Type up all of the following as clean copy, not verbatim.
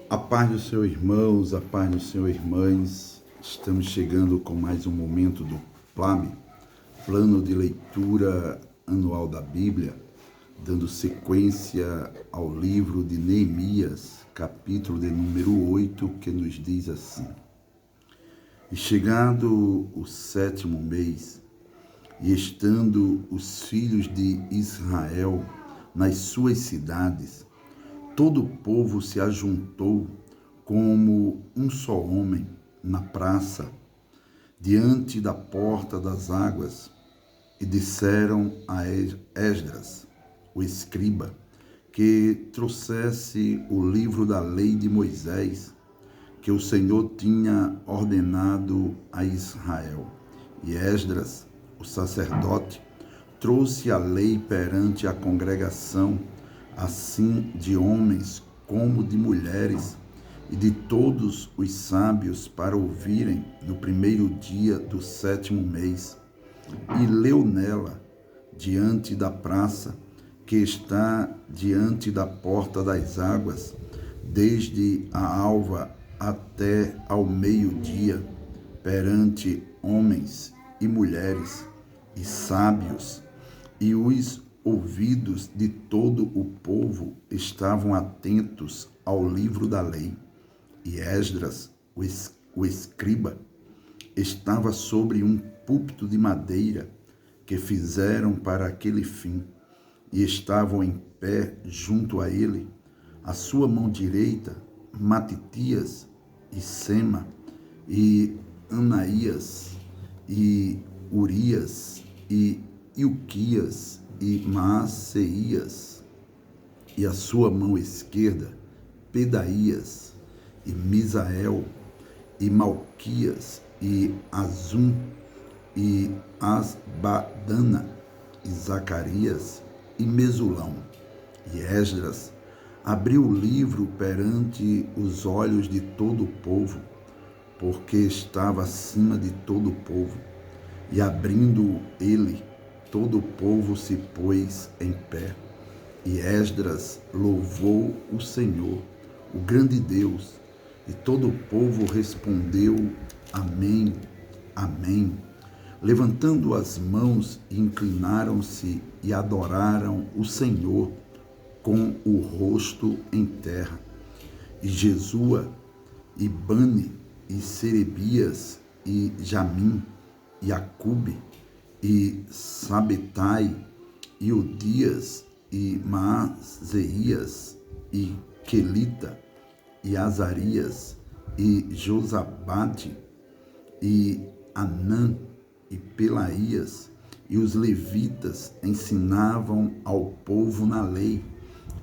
A paz do Senhor, irmãos, a paz do Senhor, irmãs. Estamos chegando com mais um momento do PLAB, Plano de Leitura Anual da Bíblia, dando sequência ao livro de Neemias, capítulo de número 8, que nos diz assim: E chegado o 7º mês, e estando os filhos de Israel nas suas cidades, todo o povo se ajuntou como um só homem na praça, diante da porta das águas, e disseram a Esdras, o escriba, que trouxesse o livro da lei de Moisés, que o Senhor tinha ordenado a Israel. E Esdras, o sacerdote, trouxe a lei perante a congregação, assim de homens como de mulheres, e de todos os sábios, para ouvirem no primeiro dia do 7º mês. E leu nela, diante da praça, que está diante da porta das águas, desde a alva até ao meio-dia, perante homens e mulheres, e sábios, e os ouvidos de todo o povo estavam atentos ao livro da lei. E Esdras, o escriba, estava sobre um púlpito de madeira que fizeram para aquele fim, e estavam em pé junto a ele, à sua mão direita, Matitias e Sema, e Anaías, e Urias, e Ilquias, e Maaseias, e à sua mão esquerda, Pedaías, e Misael, e Malquias, e Azum, e Asbadana, e Zacarias, e Mesulão. E Esdras abriu o livro perante os olhos de todo o povo, porque estava acima de todo o povo. E abrindo ele, todo o povo se pôs em pé. E Esdras louvou o Senhor, o grande Deus, e todo o povo respondeu: Amém, Amém. Levantando as mãos, inclinaram-se e adoraram o Senhor com o rosto em terra. E Jesua, e Bani, e Serebias, e Jamim, e Acube, e Sabetai, e Odias, e Maaseias, e Quelita, e Azarias, e Josabade, e Anã, e Pelaías, e os levitas ensinavam ao povo na lei,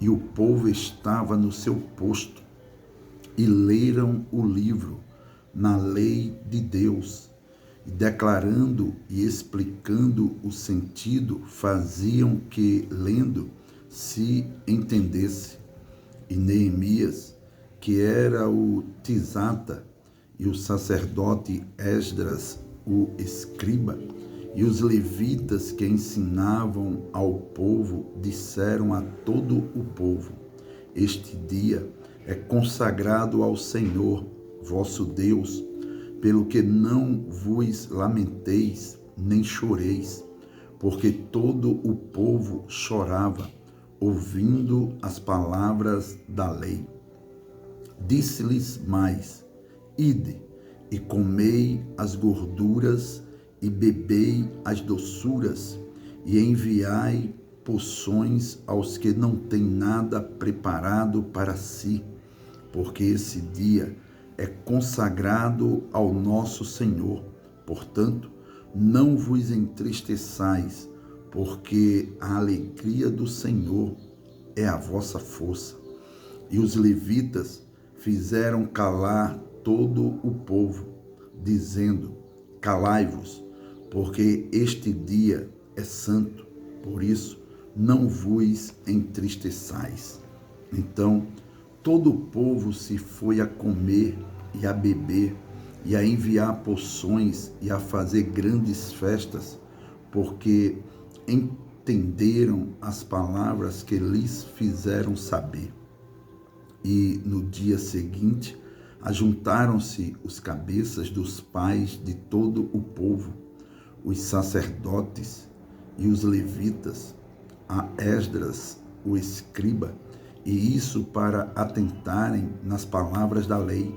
e o povo estava no seu posto, e leram o livro na lei de Deus, e declarando e explicando o sentido, faziam que, lendo, se entendesse. E Neemias, que era o tisata, e o sacerdote Esdras, o escriba, e os levitas que ensinavam ao povo, disseram a todo o povo: Este dia é consagrado ao Senhor, vosso Deus, pelo que não vos lamenteis, nem choreis, porque todo o povo chorava, ouvindo as palavras da lei. Disse-lhes mais: Ide, e comei as gorduras, e bebei as doçuras, e enviai poções aos que não têm nada preparado para si, porque esse dia é consagrado ao nosso Senhor. Portanto, não vos entristeçais, porque a alegria do Senhor é a vossa força. E os levitas fizeram calar todo o povo, dizendo: Calai-vos, porque este dia é santo, por isso não vos entristeçais. Então, todo o povo se foi a comer e a beber, e a enviar poções e a fazer grandes festas, porque entenderam as palavras que lhes fizeram saber. E no dia seguinte, ajuntaram-se os cabeças dos pais de todo o povo, os sacerdotes e os levitas, a Esdras, o escriba, e isso para atentarem nas palavras da lei.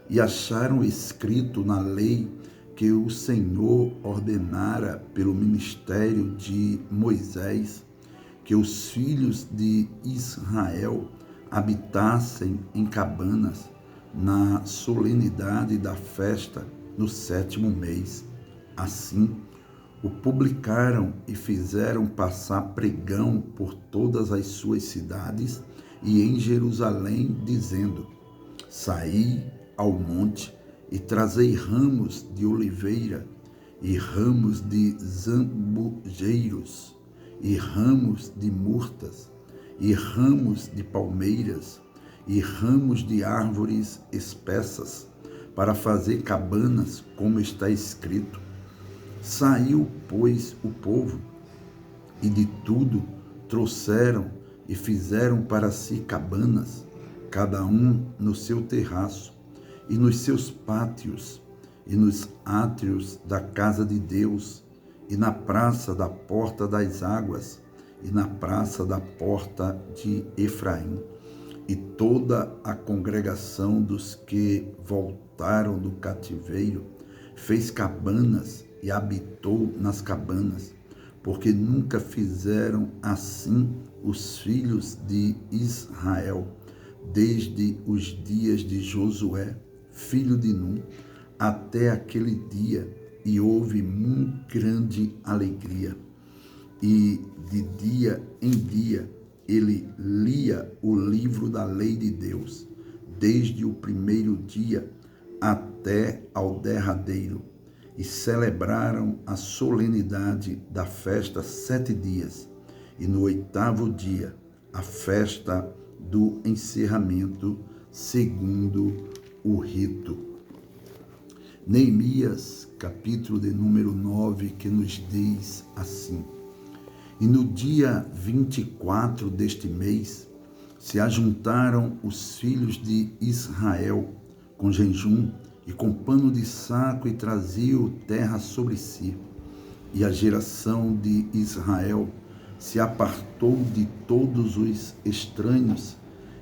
E acharam escrito na lei que o Senhor ordenara pelo ministério de Moisés que os filhos de Israel habitassem em cabanas na solenidade da festa no 7º mês. Assim, o publicaram e fizeram passar pregão por todas as suas cidades e em Jerusalém, dizendo: Saí ao monte e trazei ramos de oliveira e ramos de zambujeiros e ramos de murtas e ramos de palmeiras e ramos de árvores espessas para fazer cabanas, como está escrito. Saiu, pois, o povo e de tudo trouxeram e fizeram para si cabanas, cada um no seu terraço, e nos seus pátios, e nos átrios da casa de Deus, e na praça da porta das águas, e na praça da porta de Efraim. E toda a congregação dos que voltaram do cativeiro fez cabanas e habitou nas cabanas, porque nunca fizeram assim os filhos de Israel, desde os dias de Josué, filho de Num, até aquele dia, e houve muito grande alegria. E de dia em dia ele lia o livro da lei de Deus, desde o primeiro dia até ao derradeiro, e celebraram a solenidade da festa 7 dias, e no 8º dia a festa do encerramento, segundo o rito. Neemias, capítulo de número 9, que nos diz assim: E no dia 24 deste mês se ajuntaram os filhos de Israel com jejum e com pano de saco, e traziam terra sobre si. E a geração de Israel se apartou de todos os estranhos,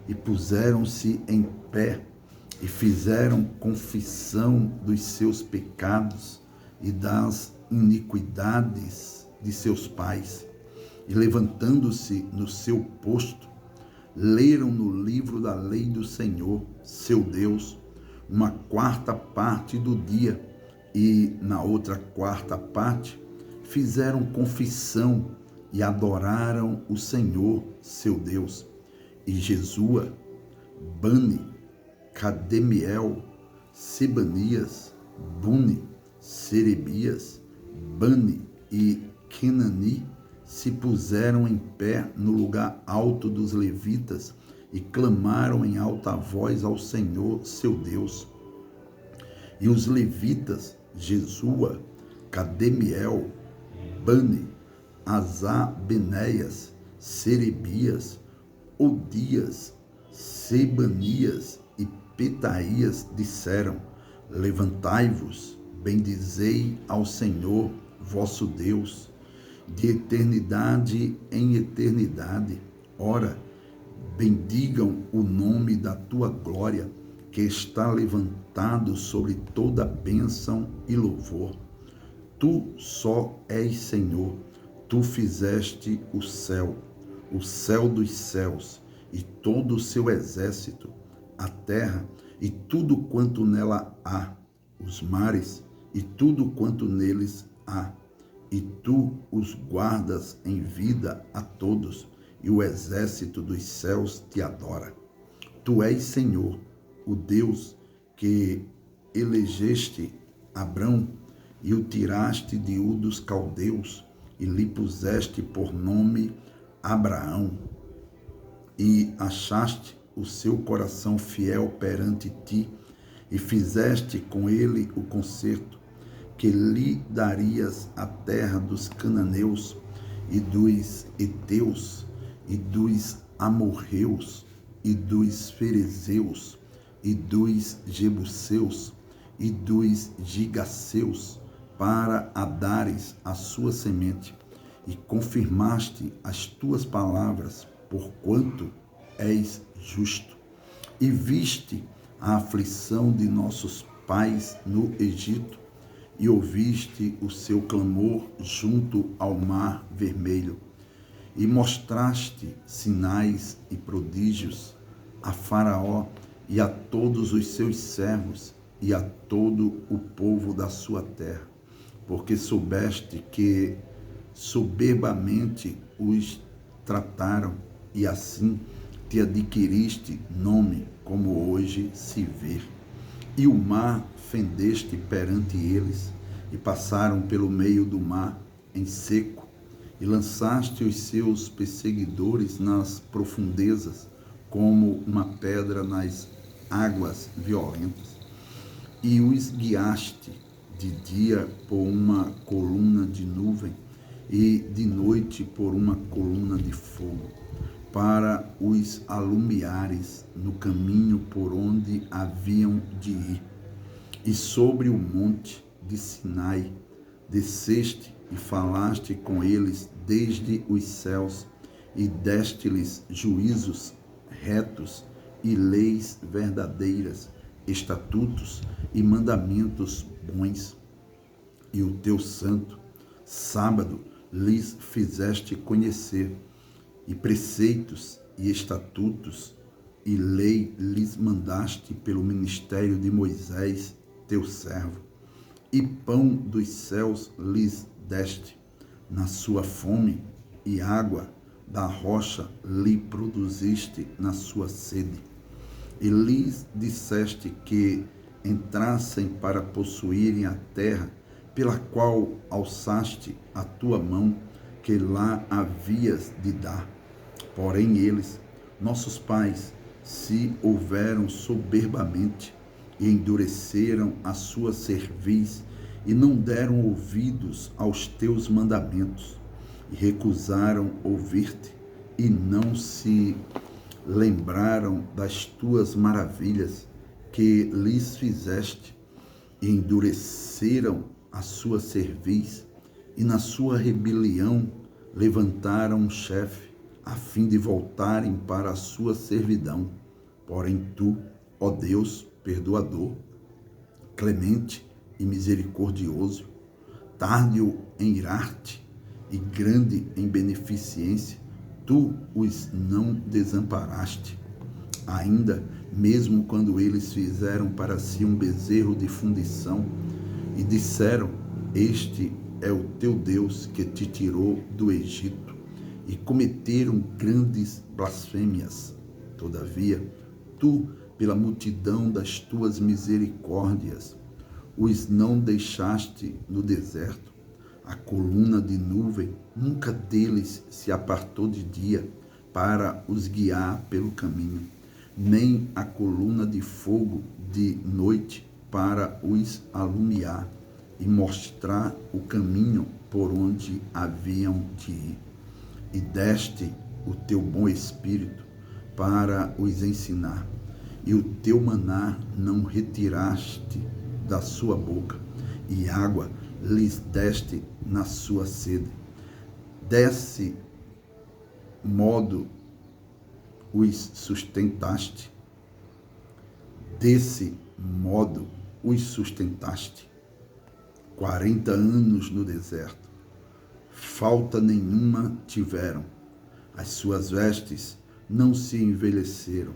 e puseram-se em pé, e fizeram confissão dos seus pecados e das iniquidades de seus pais. E levantando-se no seu posto, leram no livro da lei do Senhor, seu Deus, uma 4ª parte do dia, e na outra 4ª parte fizeram confissão e adoraram o Senhor, seu Deus. E Jesua, Bani, Cademiel, Sebanias, Buni, Serebias, Bani e Kenani se puseram em pé no lugar alto dos levitas e clamaram em alta voz ao Senhor, seu Deus. E os levitas, Jesua, Cademiel, Bani, Azar-Benéias, Serebias, Odias, Sebanias e Petaías disseram: Levantai-vos, bendizei ao Senhor, vosso Deus, de eternidade em eternidade. Ora, bendigam o nome da tua glória, que está levantado sobre toda bênção e louvor. Tu só és Senhor, tu fizeste o céu dos céus, e todo o seu exército, a terra e tudo quanto nela há, os mares e tudo quanto neles há. E tu os guardas em vida a todos, e o exército dos céus te adora. Tu és Senhor, o Deus que elegeste Abrão e o tiraste de Ur dos caldeus, e lhe puseste por nome Abraão, e achaste o seu coração fiel perante ti, e fizeste com ele o concerto, que lhe darias a terra dos cananeus, e dos heteus, e dos amorreus, e dos ferezeus, e dos jebuseus, e dos gigaseus, para a dares a sua semente, e confirmaste as tuas palavras, porquanto és justo. E viste a aflição de nossos pais no Egito, e ouviste o seu clamor junto ao mar vermelho, e mostraste sinais e prodígios a Faraó e a todos os seus servos e a todo o povo da sua terra, porque soubeste que soberbamente os trataram, e assim te adquiriste nome, como hoje se vê. E o mar fendeste perante eles, e passaram pelo meio do mar em seco, e lançaste os seus perseguidores nas profundezas, como uma pedra nas águas violentas. E os guiaste de dia por uma coluna de nuvem, e de noite por uma coluna de fogo, para os alumiares no caminho por onde haviam de ir. E sobre o monte de Sinai desceste e falaste com eles desde os céus, e deste-lhes juízos retos e leis verdadeiras, estatutos e mandamentos bons. E o teu santo sábado lhes fizeste conhecer, e preceitos e estatutos e lei lhes mandaste pelo ministério de Moisés, teu servo. E pão dos céus lhes deste na sua fome, e água da rocha lhe produziste na sua sede. E lhes disseste que entrassem para possuírem a terra pela qual alçaste a tua mão, que lá havias de dar. Porém eles, nossos pais, se houveram soberbamente, e endureceram a sua cerviz, e não deram ouvidos aos teus mandamentos, e recusaram ouvir-te, e não se lembraram das tuas maravilhas que lhes fizeste, e endureceram a sua cerviz, e na sua rebelião levantaram um chefe, a fim de voltarem para a sua servidão. Porém tu, ó Deus, perdoador, clemente e misericordioso, tardio em irar-te e grande em beneficência, tu os não desamparaste, ainda mesmo quando eles fizeram para si um bezerro de fundição e disseram: este é o teu Deus que te tirou do Egito, e cometeram grandes blasfêmias. Todavia, tu, pela multidão das tuas misericórdias, os não deixaste no deserto. A coluna de nuvem nunca deles se apartou de dia para os guiar pelo caminho, nem a coluna de fogo de noite para os alumiar e mostrar o caminho por onde haviam de ir. E deste o teu bom espírito para os ensinar, e o teu maná não retiraste da sua boca, e água lhes deste na sua sede. Desse modo os sustentaste, desse modo os sustentaste. 40 anos no deserto, falta nenhuma tiveram, as suas vestes não se envelheceram,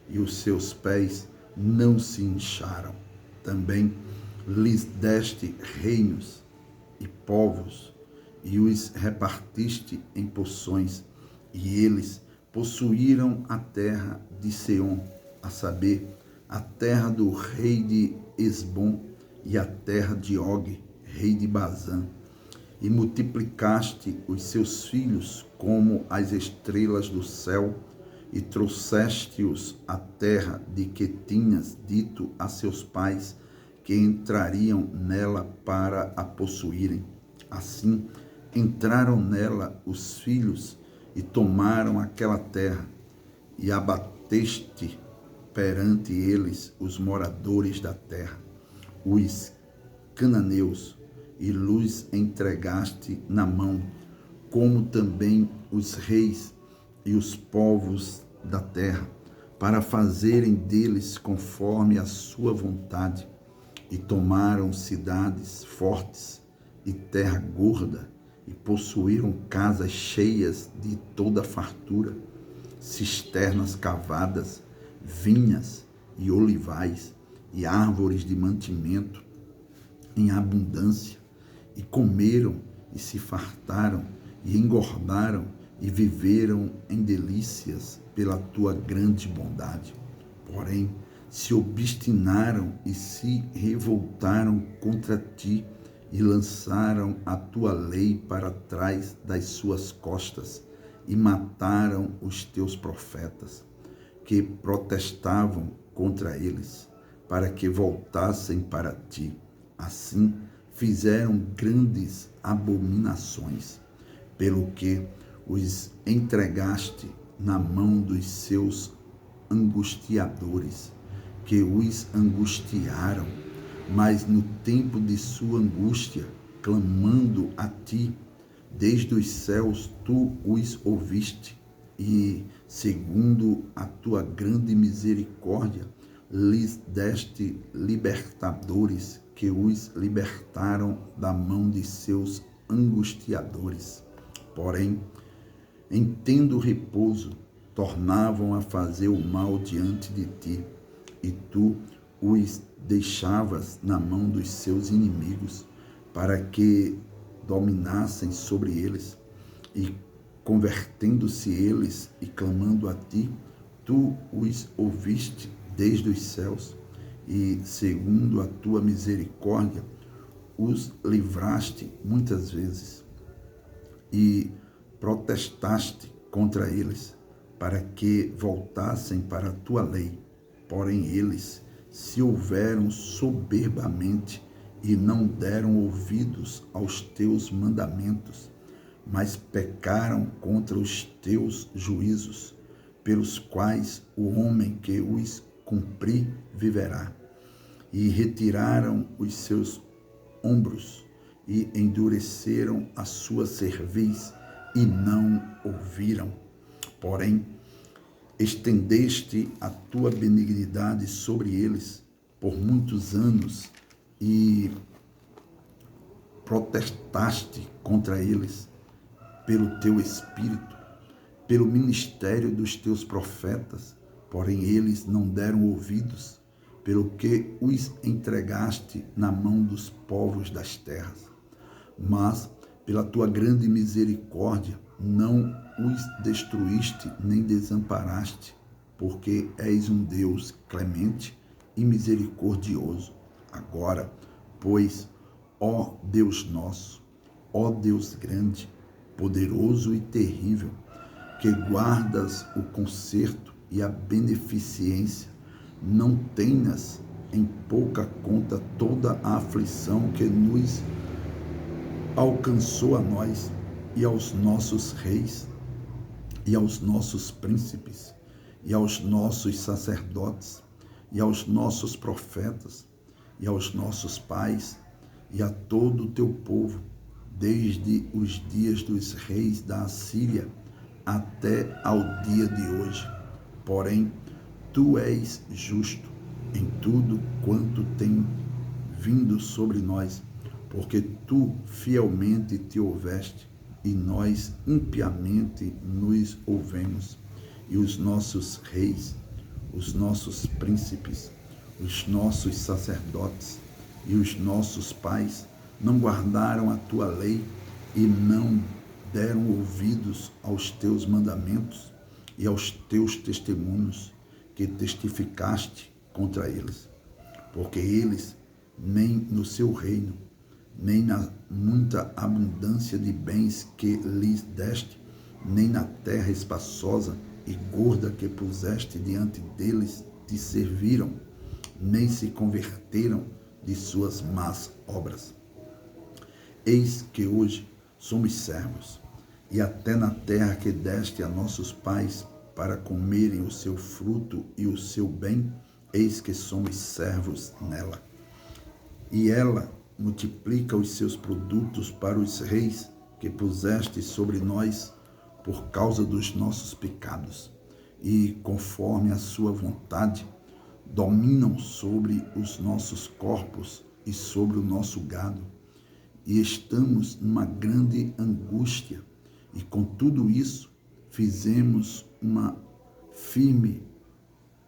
e os seus pés não se incharam. Também lhes deste reinos e povos, e os repartiste em porções, e eles possuíram a terra de Seom, a saber, a terra do rei de Esbom, e a terra de Og, rei de Bazã. E multiplicaste os seus filhos como as estrelas do céu, e trouxeste-os à terra de que tinhas dito a seus pais que entrariam nela para a possuírem. Assim, entraram nela os filhos e tomaram aquela terra, e expusteste perante eles os moradores da terra, os cananeus, e lhes entregaste na mão, como também os reis e os povos da terra, para fazerem deles conforme a sua vontade, e tomaram cidades fortes e terra gorda, e possuíram casas cheias de toda fartura, cisternas cavadas, vinhas e olivais, e árvores de mantimento em abundância, e comeram e se fartaram, e engordaram, e viveram em delícias pela tua grande bondade. Porém, se obstinaram e se revoltaram contra ti, e lançaram a tua lei para trás das suas costas, e mataram os teus profetas, que protestavam contra eles, para que voltassem para ti. Assim, fizeram grandes abominações, pelo que os entregaste na mão dos seus angustiadores, que os angustiaram, mas no tempo de sua angústia, clamando a ti, desde os céus tu os ouviste, e, segundo a tua grande misericórdia, lhes deste libertadores, que os libertaram da mão de seus angustiadores. Porém, em tendo repouso, tornavam a fazer o mal diante de ti, e tu os deixavas na mão dos seus inimigos, para que dominassem sobre eles, e convertendo-se eles e clamando a ti, tu os ouviste desde os céus, e segundo a tua misericórdia os livraste muitas vezes, e protestaste contra eles, para que voltassem para a tua lei. Porém eles se houveram soberbamente e não deram ouvidos aos teus mandamentos, mas pecaram contra os teus juízos, pelos quais o homem que os cumprir viverá. E retiraram os seus ombros, e endureceram a sua cerviz, e não ouviram. Porém, estendeste a tua benignidade sobre eles por muitos anos, e protestaste contra eles pelo teu Espírito, pelo ministério dos teus profetas, porém eles não deram ouvidos, pelo que os entregaste na mão dos povos das terras. Mas, pela tua grande misericórdia, não os destruíste nem desamparaste, porque és um Deus clemente e misericordioso. Agora, pois, ó Deus nosso, ó Deus grande, poderoso e terrível, que guardas o conserto e a beneficência, não tenhas em pouca conta toda a aflição que nos alcançou a nós e aos nossos reis, e aos nossos príncipes, e aos nossos sacerdotes, e aos nossos profetas, e aos nossos pais, e a todo o teu povo, desde os dias dos reis da Assíria até ao dia de hoje. Porém, tu és justo em tudo quanto tem vindo sobre nós, porque tu fielmente te houveste, e nós impiamente nos houvemos, e os nossos reis, os nossos príncipes, os nossos sacerdotes e os nossos pais não guardaram a tua lei e não deram ouvidos aos teus mandamentos e aos teus testemunhos que testificaste contra eles, porque eles nem no seu reino, nem na muita abundância de bens que lhes deste, nem na terra espaçosa e gorda que puseste diante deles, te serviram, nem se converteram de suas más obras. Eis que hoje somos servos, e até na terra que deste a nossos pais para comerem o seu fruto e o seu bem, eis que somos servos nela. E ela multiplica os seus produtos para os reis que puseste sobre nós por causa dos nossos pecados, e, conforme a sua vontade, dominam sobre os nossos corpos e sobre o nosso gado. E estamos numa grande angústia, e com tudo isso fizemos uma firme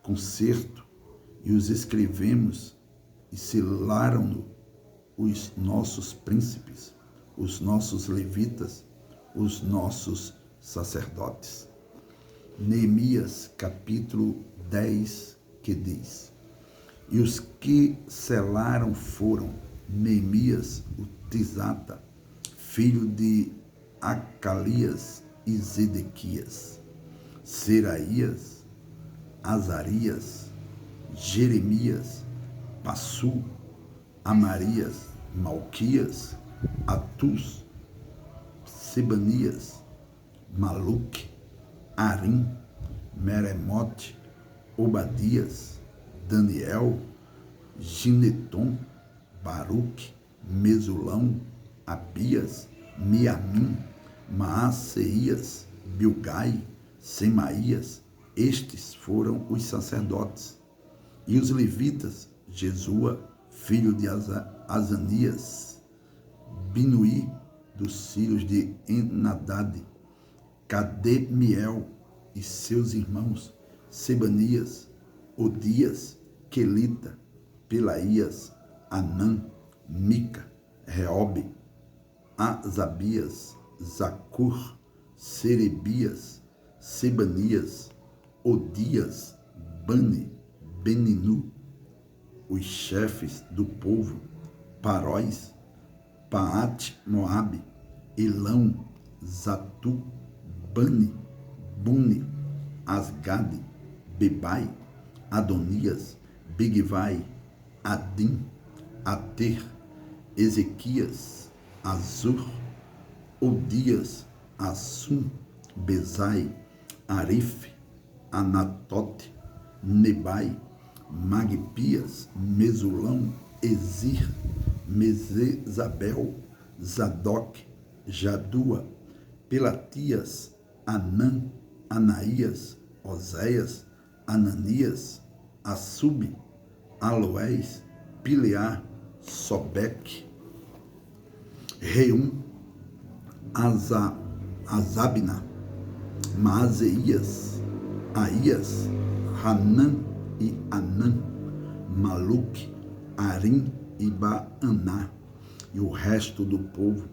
concerto e os escrevemos e selaram-no os nossos príncipes, os nossos levitas, os nossos sacerdotes. Neemias capítulo 10, que diz: e os que selaram foram Neemias, o Tisata, filho de Acalias e Zedequias, Seraías, Azarias, Jeremias, Passu, Amarias, Malquias, Atus, Sebanias, Maluque, Arim, Meremote, Obadias, Daniel, Gineton, Baruque, Mesulão, Abias, Miamim, Maaseias, Bilgai, Semaías. Estes foram os sacerdotes. E os levitas, Jesua, filho de Azanias, Binuí, dos filhos de Enadad, Cademiel e seus irmãos, Sebanias, Odias, Quelita, Pelaías, Anã, Mica, Reobe, Azabias, Zacur, Serebias, Sebanias, Odias, Bani, Beninu, os chefes do povo, Paróis, Paate, Moabe, Elão, Zatu, Bani, Buni, Asgade, Bebai, Adonias, Bigvai, Adim, Ater, Ezequias, Azur, Odias, Assum, Bezai, Arif, Anatote, Nebai, Magpias, Mesulão, Ezir, Mesezabel, Zadok, Jadua, Pelatias, Anã, Anaías, Oséias, Ananias, Assub, Aloés, Pileá, Sobeque, Reum, Azabna, Maazeias, Aías, Hanã e Anã, Maluque, Arim e Baaná, e o resto do povo,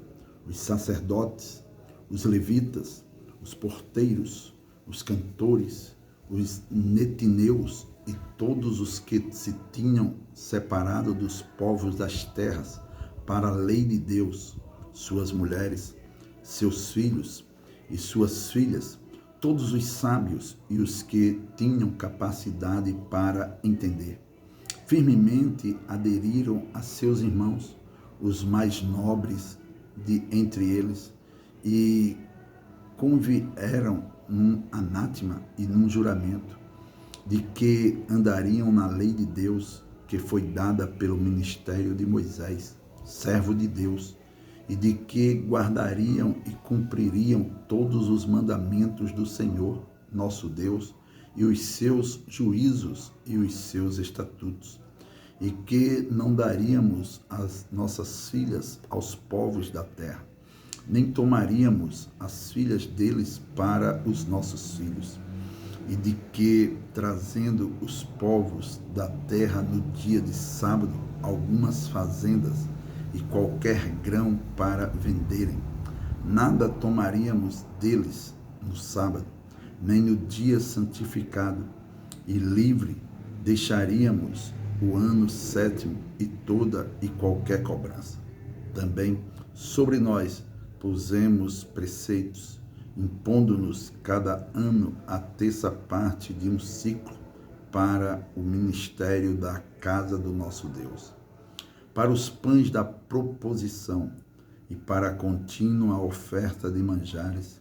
os sacerdotes, os levitas, os porteiros, os cantores, os netineus e todos os que se tinham separado dos povos das terras para a lei de Deus, suas mulheres, seus filhos e suas filhas, todos os sábios e os que tinham capacidade para entender. Firmemente aderiram a seus irmãos, os mais nobres de entre eles, e convieram num anátema e num juramento, de que andariam na lei de Deus, que foi dada pelo ministério de Moisés, servo de Deus, e de que guardariam e cumpririam todos os mandamentos do Senhor, nosso Deus, e os seus juízos e os seus estatutos, e que não daríamos as nossas filhas aos povos da terra, nem tomaríamos as filhas deles para os nossos filhos, e de que, trazendo os povos da terra no dia de sábado algumas fazendas e qualquer grão para venderem, nada tomaríamos deles no sábado, nem no dia santificado, e livre deixaríamos o ano sétimo e toda e qualquer cobrança. Também sobre nós pusemos preceitos, impondo-nos cada ano a terça parte de um ciclo para o ministério da casa do nosso Deus, para os pães da proposição e para a contínua oferta de manjares,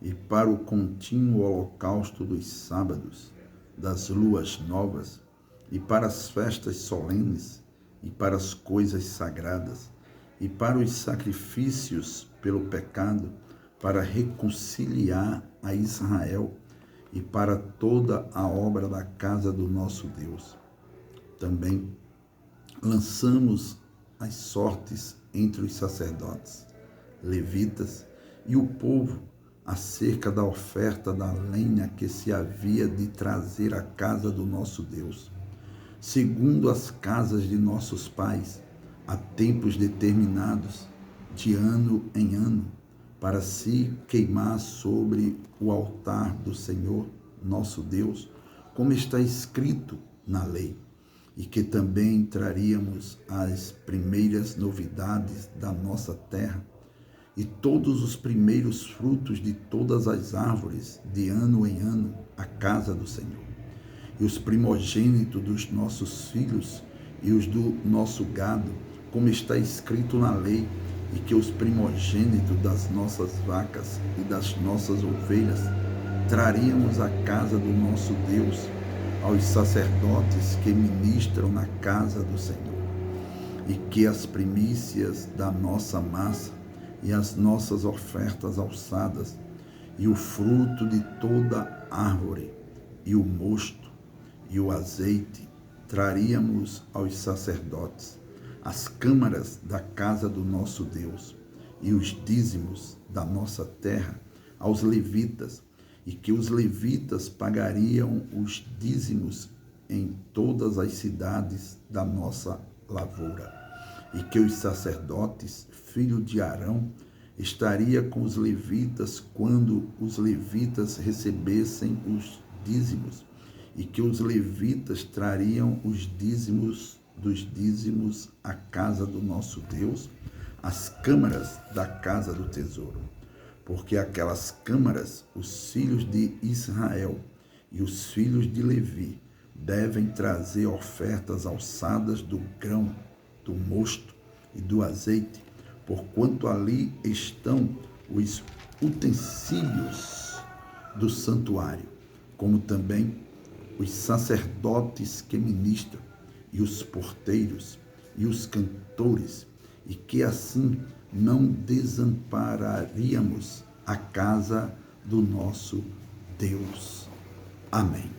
e para o contínuo holocausto dos sábados, das luas novas, e para as festas solenes, e para as coisas sagradas, e para os sacrifícios pelo pecado, para reconciliar a Israel, e para toda a obra da casa do nosso Deus. Também lançamos as sortes entre os sacerdotes, levitas e o povo acerca da oferta da lenha que se havia de trazer à casa do nosso Deus, segundo as casas de nossos pais, a tempos determinados, de ano em ano, para se queimar sobre o altar do Senhor, nosso Deus, como está escrito na lei, e que também traríamos as primeiras novidades da nossa terra, e todos os primeiros frutos de todas as árvores, de ano em ano, à casa do Senhor. E os primogênitos dos nossos filhos e os do nosso gado, como está escrito na lei, e que os primogênitos das nossas vacas e das nossas ovelhas traríamos à casa do nosso Deus, aos sacerdotes que ministram na casa do Senhor, e que as primícias da nossa massa e as nossas ofertas alçadas, e o fruto de toda árvore, e o mosto, e o azeite, traríamos aos sacerdotes, as câmaras da casa do nosso Deus, e os dízimos da nossa terra aos levitas, e que os levitas pagariam os dízimos em todas as cidades da nossa lavoura, e que os sacerdotes, filho de Arão, estaria com os levitas quando os levitas recebessem os dízimos, e que os levitas trariam os dízimos dos dízimos à casa do nosso Deus, às câmaras da casa do tesouro. Porque aquelas câmaras, os filhos de Israel e os filhos de Levi devem trazer ofertas alçadas do grão, do mosto e do azeite, porquanto ali estão os utensílios do santuário, como também os sacerdotes que ministram, e os porteiros, e os cantores, e que assim não desampararíamos a casa do nosso Deus. Amém.